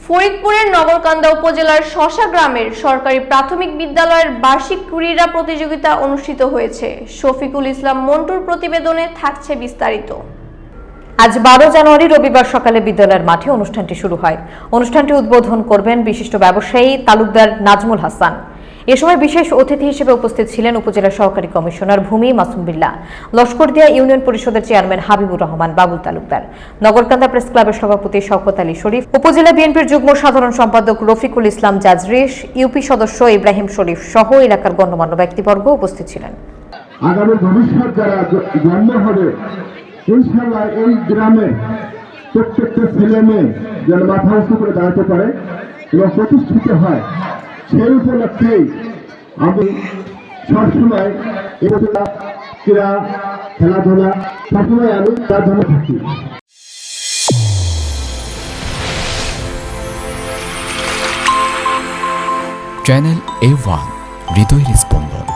ফরিদপুরের নগরকান্দা উপজেলার শশা গ্রামের সরকারি প্রাথমিক বিদ্যালয়ের বার্ষিক ক্রীড়া প্রতিযোগিতা অনুষ্ঠিত হয়েছে। শফিকুল ইসলাম মন্টুর প্রতিবেদনে থাকছে বিস্তারিত। আজ 12 জানুয়ারি রবিবার সকালে বিদ্যালয়ের মাঠে অনুষ্ঠানটি শুরু হয়। অনুষ্ঠানটি উদ্বোধন করবেন বিশিষ্ট ব্যবসায়ী তালুকদার নাজমুল হাসান। এ সময় বিশেষ অতিথি হিসেবে উপস্থিত ছিলেন উপজেলা সহকারী কমিশনার ভূমি মাসুম বিল্লাহ, লস্করদিয়া ইউনিয়ন পরিষদের চেয়ারম্যান হাবিবুর রহমান বাবুল তালুকদার, নগরকান্দা প্রেস ক্লাবের সভাপতি শওকত আলী শরীফ, উপজেলা বিএনপির যুগ্ম সাধারণ সম্পাদক রফিকুল ইসলাম জাজরিশ, ইউপি সদস্য ইব্রাহিম শরীফ সহ এলাকার গণ্যমান্য ব্যক্তিবর্গ উপস্থিত ছিলেন। আগামী ভবিষ্যৎ যারা জন্ম হবে ইনশাআল্লাহ এই গ্রামে প্রত্যেকটা ছেলে মেয়ে যেন মাথা উঁচু করে দাঁড়াতে পারে এবং প্রতিষ্ঠিত হয়, সেই উপলক্ষেই আমি সবসময় উপজেলা ক্রীড়া খেলাধুলা সবসময় আমি প্রাধান্য থাকি। চ্যানেল A1 হৃদয়ের স্পন্দন।